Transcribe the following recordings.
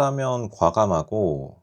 하면 과감하고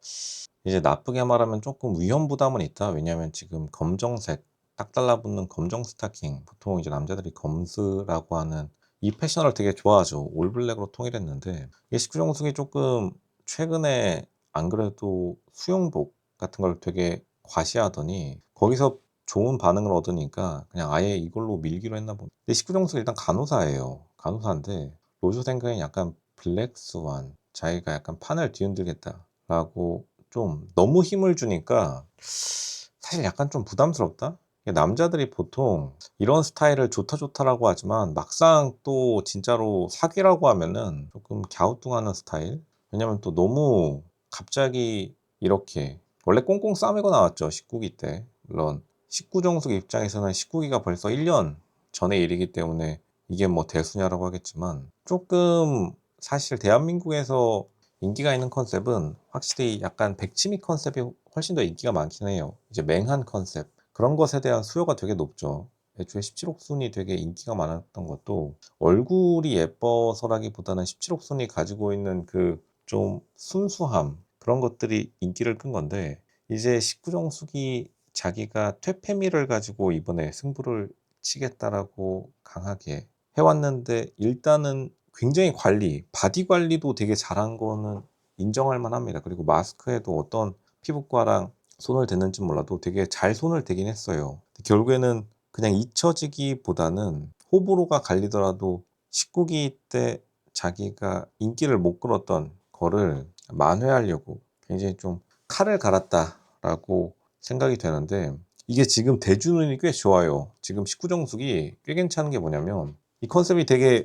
이제 나쁘게 말하면 조금 위험 부담은 있다. 왜냐하면 지금 검정색 딱 달라붙는 검정 스타킹, 보통 이제 남자들이 검스라고 하는 이 패션을 되게 좋아하죠. 올 블랙으로 통일했는데 이 식구정숙이 조금 최근에 안 그래도 수영복 같은 걸 되게 과시하더니 거기서 좋은 반응을 얻으니까 그냥 아예 이걸로 밀기로 했나 봅니다. 근데 식구정숙이 일단 간호사예요. 간호사인데 로즈 생각엔 약간 블랙스완, 자기가 약간 판을 뒤흔들겠다라고 좀 너무 힘을 주니까 사실 약간 좀 부담스럽다? 남자들이 보통 이런 스타일을 좋다 좋다라고 하지만 막상 또 진짜로 사귀라고 하면은 조금 갸우뚱하는 스타일? 왜냐면 또 너무 갑자기 이렇게 원래 꽁꽁 싸매고 나왔죠, 19기 때. 물론 19정숙 입장에서는 19기가 벌써 1년 전의 일이기 때문에 이게 뭐 대수냐라고 하겠지만 조금 사실 대한민국에서 인기가 있는 컨셉은 확실히 약간 백치미 컨셉이 훨씬 더 인기가 많긴 해요. 이제 맹한 컨셉 그런 것에 대한 수요가 되게 높죠. 애초에 17옥순이 되게 인기가 많았던 것도 얼굴이 예뻐서라기보다는 17옥순이 가지고 있는 그 좀 순수함 그런 것들이 인기를 끈 건데 이제 19정숙이 자기가 퇴폐미를 가지고 이번에 승부를 치겠다라고 강하게 해왔는데 일단은 굉장히 바디 관리도 되게 잘한 거는 인정할 만합니다. 그리고 마스크에도 어떤 피부과랑 손을 댔는지 몰라도 되게 잘 손을 대긴 했어요. 결국에는 그냥 잊혀지기보다는 호불호가 갈리더라도 19기 때 자기가 인기를 못 끌었던 거를 만회하려고 굉장히 좀 칼을 갈았다라고 생각이 되는데 이게 지금 대주문이 꽤 좋아요. 지금 19정숙이 꽤 괜찮은 게 뭐냐면 이 컨셉이 되게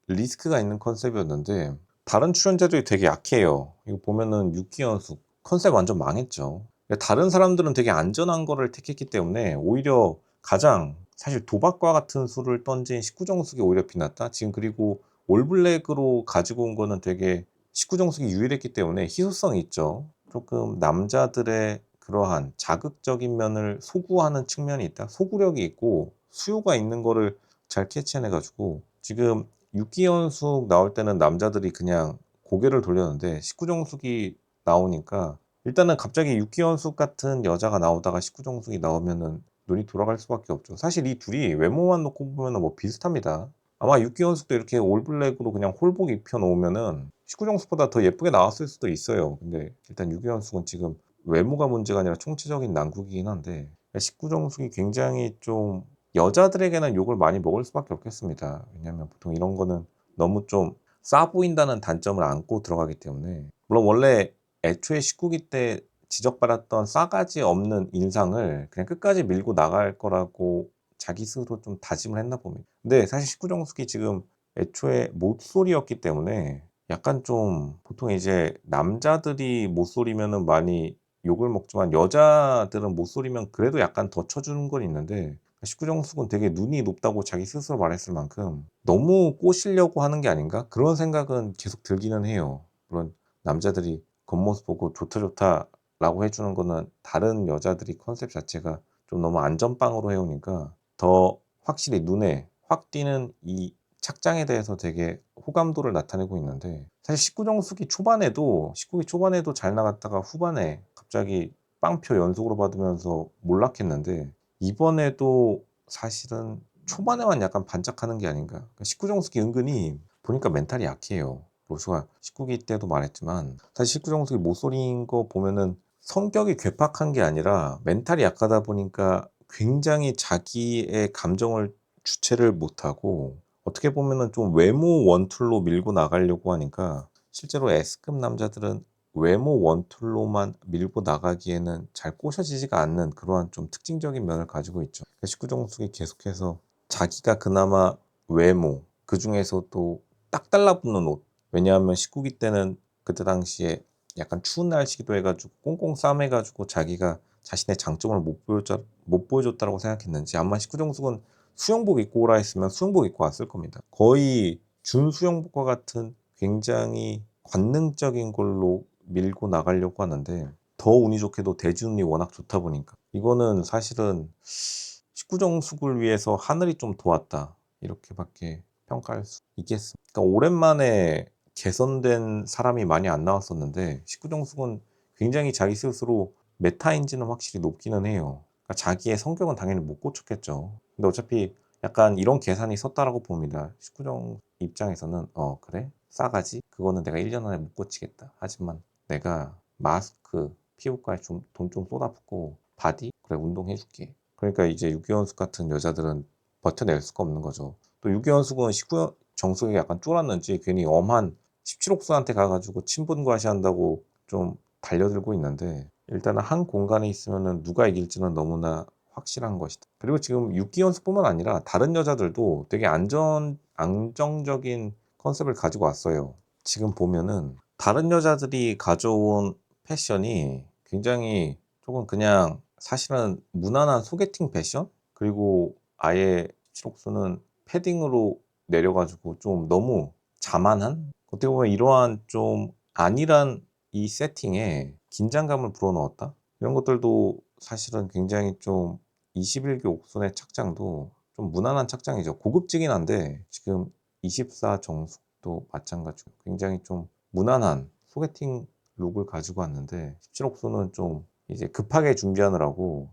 리스크가 있는 컨셉이었는데 다른 출연자들이 되게 약해요. 이거 보면은 육기현숙 컨셉 완전 망했죠. 다른 사람들은 되게 안전한 거를 택했기 때문에 오히려 가장 사실 도박과 같은 수를 던진 19정숙이 오히려 빛났다. 지금 그리고 올블랙으로 가지고 온 거는 되게 19정숙이 유일했기 때문에 희소성이 있죠. 조금 남자들의 그러한 자극적인 면을 소구하는 측면이 있다. 소구력이 있고 수요가 있는 거를 잘 캐치해내가지고 지금 육기현숙 나올 때는 남자들이 그냥 고개를 돌렸는데 19정숙이 나오니까 일단은 갑자기 육기현숙 같은 여자가 나오다가 19정숙이 나오면은 눈이 돌아갈 수밖에 없죠. 사실 이 둘이 외모만 놓고 보면은 뭐 비슷합니다. 아마 육기현숙도 이렇게 올블랙으로 그냥 홀복 입혀 놓으면은 19정숙보다 더 예쁘게 나왔을 수도 있어요. 근데 일단 육기현숙은 지금 외모가 문제가 아니라 총체적인 난국이긴 한데 19정숙이 굉장히 좀 여자들에게는 욕을 많이 먹을 수밖에 없겠습니다. 왜냐하면 보통 이런 거는 너무 좀 싸 보인다는 단점을 안고 들어가기 때문에 물론 원래 애초에 19기 때 지적받았던 싸가지 없는 인상을 그냥 끝까지 밀고 나갈 거라고 자기 스스로 좀 다짐을 했나 봅니다. 근데 사실 19정숙이 지금 애초에 모쏠이었기 때문에 약간 좀 보통 이제 남자들이 모쏠이면은 많이 욕을 먹지만 여자들은 모쏠이면 그래도 약간 더 쳐주는 건 있는데 19정숙은 되게 눈이 높다고 자기 스스로 말했을 만큼 너무 꼬시려고 하는 게 아닌가? 그런 생각은 계속 들기는 해요. 물론 남자들이 겉모습 보고 좋다 좋다라고 해주는 거는 다른 여자들이 컨셉 자체가 좀 너무 안전빵으로 해오니까 더 확실히 눈에 확 띄는 이 착장에 대해서 되게 호감도를 나타내고 있는데 사실 19기 초반에도 잘 나갔다가 후반에 갑자기 빵표 연속으로 받으면서 몰락했는데 이번에도 사실은 초반에만 약간 반짝하는 게 아닌가. 19정숙이 은근히 보니까 멘탈이 약해요. 로스가 19기 때도 말했지만 사실 19정숙이 모쏠인 거 보면은 성격이 괴팍한 게 아니라 멘탈이 약하다 보니까 굉장히 자기의 감정을 주체를 못하고 어떻게 보면은 좀 외모 원툴로 밀고 나가려고 하니까 실제로 S급 남자들은 외모 원툴로만 밀고 나가기에는 잘 꼬셔지지가 않는 그러한 좀 특징적인 면을 가지고 있죠. 19정숙이 계속해서 자기가 그나마 외모, 그 중에서도 딱 달라붙는 옷. 왜냐하면 19기 때는 그때 당시에 약간 추운 날씨기도 해가지고 꽁꽁 싸매가지고 자기가 자신의 장점을 못 보여줬다고 생각했는지 아마 19정숙은 수영복 입고 오라 했으면 수영복 입고 왔을 겁니다. 거의 준수영복과 같은 굉장히 관능적인 걸로 밀고 나가려고 하는데 더 운이 좋게도 대지운이 워낙 좋다 보니까 이거는 사실은 19정숙을 위해서 하늘이 좀 도왔다 이렇게밖에 평가할 수 있겠습니다. 그러니까 오랜만에 개선된 사람이 많이 안 나왔었는데 식구정숙은 굉장히 자기 스스로 메타인지는 확실히 높기는 해요. 그러니까 자기의 성격은 당연히 못 고쳤겠죠. 근데 어차피 약간 이런 계산이 섰다라고 봅니다. 식구정 입장에서는 그래? 싸가지? 그거는 내가 1년 안에 못 고치겠다. 하지만 내가 마스크, 피부과에 좀 돈 좀 쏟아붓고 바디? 그래 운동해줄게. 그러니까 이제 유기원숙 같은 여자들은 버텨낼 수가 없는 거죠. 또 유기원숙은 식구 정숙이 약간 쫄았는지 괜히 엄한 17옥수한테 가가지고 친분과시한다고 좀 달려들고 있는데 일단은 한 공간에 있으면은 누가 이길지는 너무나 확실한 것이다. 그리고 지금 육기연수뿐만 아니라 다른 여자들도 되게 안정적인 컨셉을 가지고 왔어요. 지금 보면은 다른 여자들이 가져온 패션이 굉장히 조금 그냥 사실은 무난한 소개팅 패션? 그리고 아예 칠옥수는 패딩으로 내려가지고 좀 너무 자만한? 어떻게 보면 이러한 좀 안일한 이 세팅에 긴장감을 불어넣었다? 이런 것들도 사실은 굉장히 좀 21기 옥순의 착장도 좀 무난한 착장이죠. 고급지긴 한데 지금 24 정숙도 마찬가지고 굉장히 좀 무난한 소개팅 룩을 가지고 왔는데 17옥수는 좀 이제 급하게 준비하느라고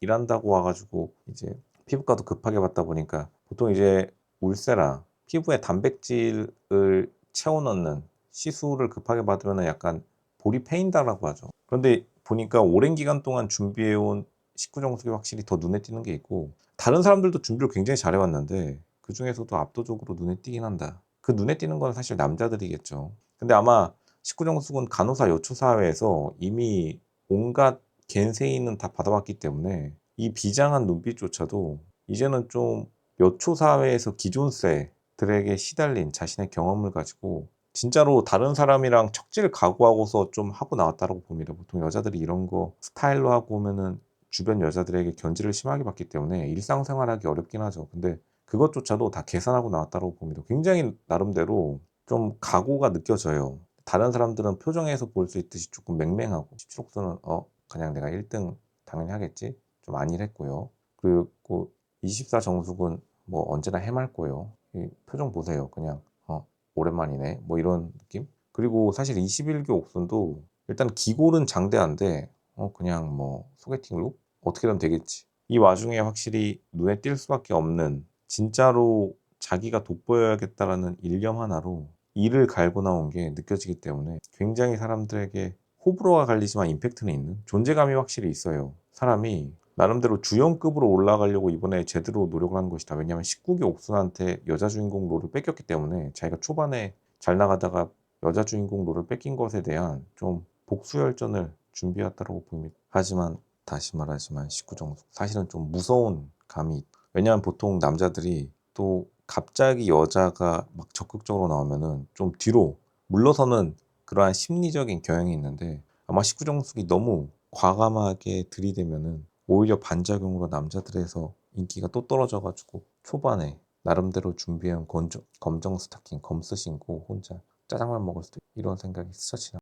일한다고 와가지고 이제 피부과도 급하게 받다 보니까 보통 이제 울세라 피부에 단백질을 채워 넣는 시술을 급하게 받으면 약간 볼이 패인다라고 하죠. 그런데 보니까 오랜 기간 동안 준비해온 식구정숙이 확실히 더 눈에 띄는 게 있고 다른 사람들도 준비를 굉장히 잘해왔는데 그 중에서도 압도적으로 눈에 띄긴 한다. 그 눈에 띄는 건 사실 남자들이겠죠. 근데 아마 식구정숙은 간호사 여초사회에서 이미 온갖 갠세이는 다 받아봤기 때문에 이 비장한 눈빛조차도 이제는 좀 여초사회에서 기존세들에게 시달린 자신의 경험을 가지고 진짜로 다른 사람이랑 척질 각오하고서 좀 하고 나왔다고 봅니다. 보통 여자들이 이런 거 스타일로 하고 오면은 주변 여자들에게 견지를 심하게 받기 때문에 일상생활하기 어렵긴 하죠. 근데 그것조차도 다 계산하고 나왔다고 봅니다. 굉장히 나름대로 좀 각오가 느껴져요. 다른 사람들은 표정에서 볼 수 있듯이 조금 맹맹하고 17옥수는 그냥 내가 1등 당연히 하겠지 좀 안일했고요. 그리고 24 정숙은 뭐 언제나 해맑고요. 이 표정 보세요. 그냥 오랜만이네 뭐 이런 느낌. 그리고 사실 21기 옥순도 일단 기골은 장대한데 그냥 뭐 소개팅 룩 어떻게든 되겠지. 이 와중에 확실히 눈에 띌 수밖에 없는 진짜로 자기가 돋보여야겠다라는 일념 하나로 이를 갈고 나온 게 느껴지기 때문에 굉장히 사람들에게 호불호가 갈리지만 임팩트는 있는 존재감이 확실히 있어요. 사람이 나름대로 주연급으로 올라가려고 이번에 제대로 노력을 한 것이다. 왜냐하면 19기 옥순한테 여자 주인공 롤을 뺏겼기 때문에 자기가 초반에 잘 나가다가 여자 주인공 롤을 뺏긴 것에 대한 좀 복수열전을 준비했다고 봅니다. 하지만 다시 말하지만 19정숙 사실은 좀 무서운 감이 있다. 왜냐하면 보통 남자들이 또 갑자기 여자가 막 적극적으로 나오면은 좀 뒤로 물러서는 그러한 심리적인 경향이 있는데 아마 19정숙이 너무 과감하게 들이대면은 오히려 반작용으로 남자들에서 인기가 또 떨어져가지고 초반에 나름대로 준비한 검정 스타킹 검스 신고 혼자 짜장면 먹을 수도 있고 이런 생각이 스쳐 지나